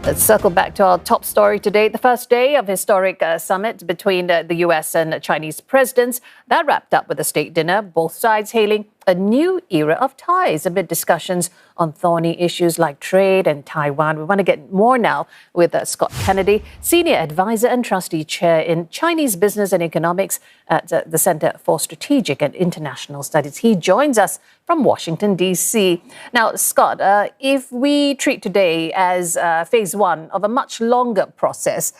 Let's circle back to our top story today. The first day of historic summit between the US and Chinese presidents. That wrapped up with a state dinner, both sides hailing a new era of ties amid discussions on thorny issues like trade and Taiwan. We want to get more now with Scott Kennedy, Senior Advisor and Trustee Chair in Chinese Business and Economics at the Center for Strategic and International Studies. He joins us from Washington, D.C. Now, Scott, if we treat today as phase one of a much longer process,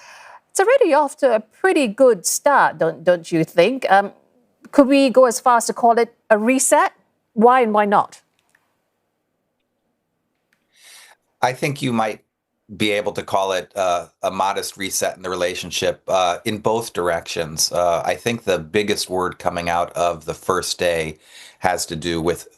it's already off to a pretty good start, don't you think? Could we go as far as to call it a reset? Why and why not? I think you might be able to call it a modest reset in the relationship in both directions. I think the biggest word coming out of the first day has to do with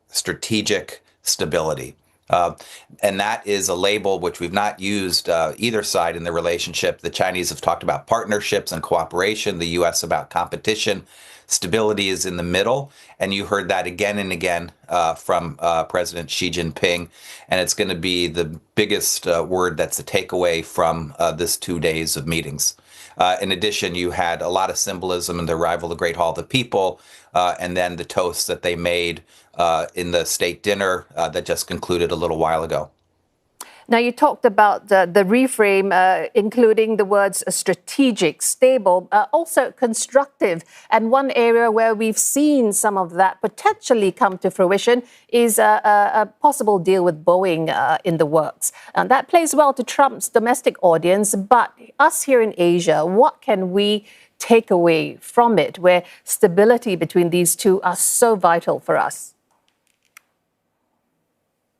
strategic stability. And that is a label which we've not used either side in the relationship. The Chinese have talked about partnerships and cooperation, the U.S. about competition. Stability is in the middle, and you heard that again and again from President Xi Jinping, and it's going to be the biggest word that's a takeaway from this 2 days of meetings. In addition, you had a lot of symbolism in the arrival of the Great Hall of the People, and then the toasts that they made in the state dinner that just concluded a little while ago. Now, you talked about the reframe, including the words strategic, stable, also constructive. And one area where we've seen some of that potentially come to fruition is a possible deal with Boeing in the works. And that plays well to Trump's domestic audience. But us here in Asia, what can we take away from it, where stability between these two are so vital for us?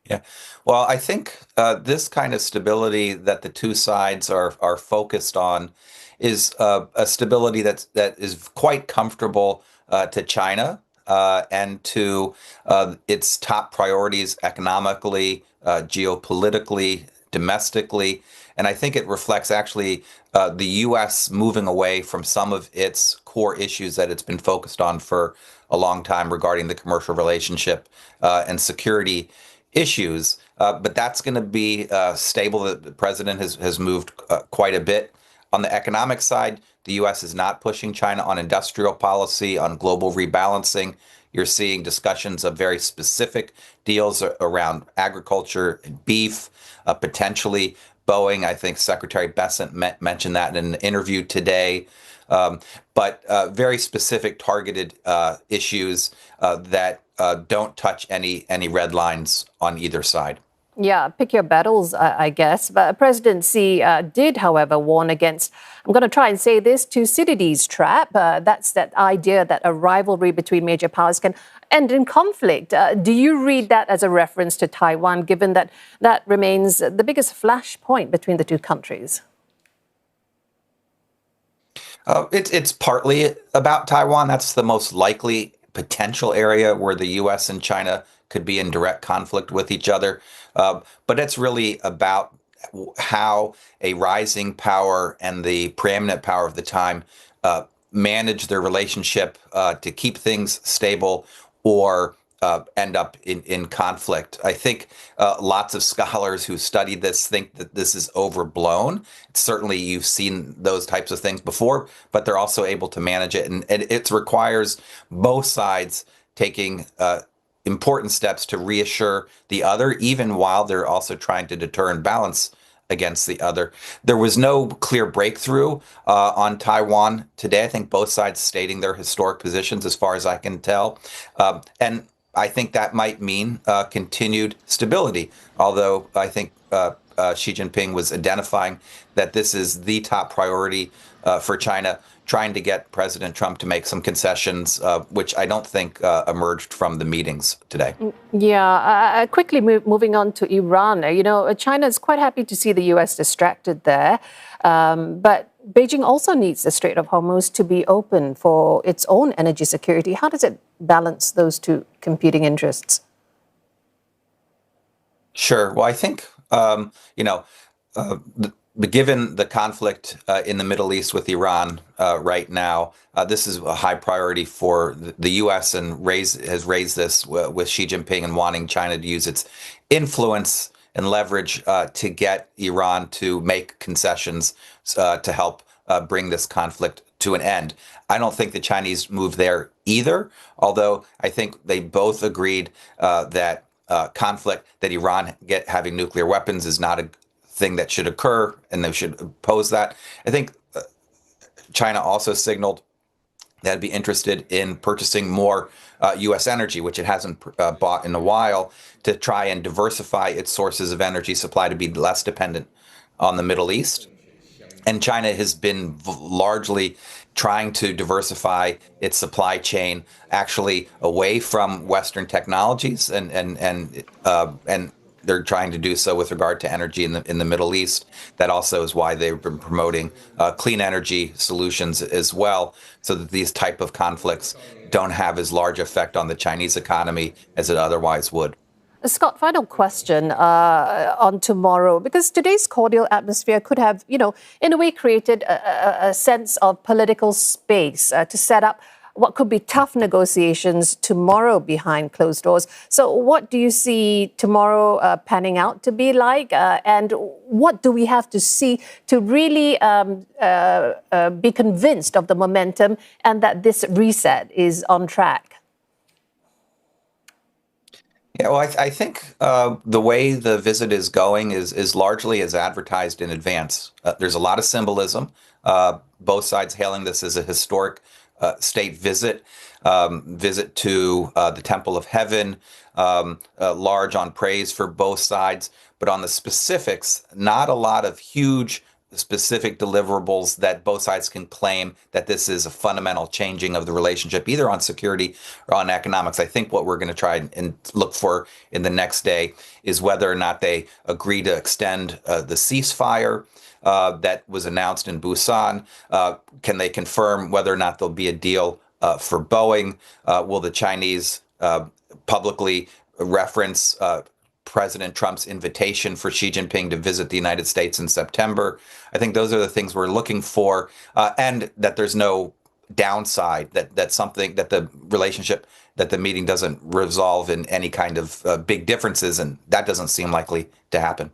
Yeah, well, I think this kind of stability that the two sides are focused on is a stability that is quite comfortable to China and to its top priorities economically, geopolitically, domestically. And I think it reflects actually the U.S. moving away from some of its core issues that it's been focused on for a long time regarding the commercial relationship and security issues, but that's going to be stable. The president has moved quite a bit. On the economic side, the U.S. is not pushing China on industrial policy, on global rebalancing. You're seeing discussions of very specific deals around agriculture and beef, potentially Boeing. I think Secretary Bessent mentioned that in an interview today. But very specific targeted issues that don't touch any red lines on either side. Yeah, pick your battles, I guess. But President Xi did, however, warn against, I'm going to try and say this, Thucydides' trap. That's that idea that a rivalry between major powers can end in conflict. Do you read that as a reference to Taiwan, given that that remains the biggest flashpoint between the two countries? It's partly about Taiwan. That's the most likely potential area where the U.S. and China could be in direct conflict with each other. But it's really about how a rising power and the preeminent power of the time manage their relationship to keep things stable or end up in conflict. I think lots of scholars who study this think that this is overblown. Certainly, you've seen those types of things before, but they're also able to manage it. And it requires both sides taking important steps to reassure the other, even while they're also trying to deter and balance against the other. There was no clear breakthrough on Taiwan today. I think both sides stating their historic positions as far as I can tell. And I think that might mean continued stability, although I think Xi Jinping was identifying that this is the top priority for China, trying to get President Trump to make some concessions, which I don't think emerged from the meetings today. Yeah, quickly moving on to Iran. You know, China is quite happy to see the U.S. distracted there, but Beijing also needs the Strait of Hormuz to be open for its own energy security. How does it balance those two competing interests? Sure. Well, I think, given the conflict in the Middle East with Iran right now, this is a high priority for the U.S. and has raised this with Xi Jinping and wanting China to use its influence and leverage to get Iran to make concessions to help bring this conflict to an end. I don't think the Chinese move there either, although I think they both agreed that conflict, that Iran having nuclear weapons is not a thing that should occur, and they should oppose that. I think China also signaled that it'd be interested in purchasing more U.S. energy, which it hasn't bought in a while, to try and diversify its sources of energy supply to be less dependent on the Middle East. And China has been largely trying to diversify its supply chain, actually away from Western technologies, and they're trying to do so with regard to energy in the Middle East. That also is why they've been promoting clean energy solutions as well, so that these type of conflicts don't have as large effect on the Chinese economy as it otherwise would. Scott, final question on tomorrow, because today's cordial atmosphere could have, in a way created a sense of political space to set up what could be tough negotiations tomorrow behind closed doors. So what do you see tomorrow panning out to be like? And what do we have to see to really be convinced of the momentum and that this reset is on track? Yeah, well, I think the way the visit is going is largely as advertised in advance. There's a lot of symbolism. Both sides hailing this as a historic state visit, visit to the Temple of Heaven, large on praise for both sides. But on the specifics, not a lot of huge specific deliverables that both sides can claim that this is a fundamental changing of the relationship, either on security or on economics. I think what we're going to try and look for in the next day is whether or not they agree to extend the ceasefire that was announced in Busan. Can they confirm whether or not there'll be a deal for Boeing? Will the Chinese publicly reference President Trump's invitation for Xi Jinping to visit the United States in September? I think those are the things we're looking for, and that there's no downside, that something, that the relationship, that the meeting doesn't resolve in any kind of big differences, and that doesn't seem likely to happen.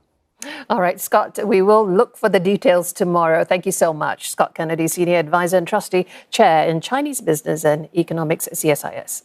All right, Scott, we will look for the details tomorrow. Thank you so much. Scott Kennedy, Senior Advisor and Trustee Chair in Chinese Business and Economics at CSIS.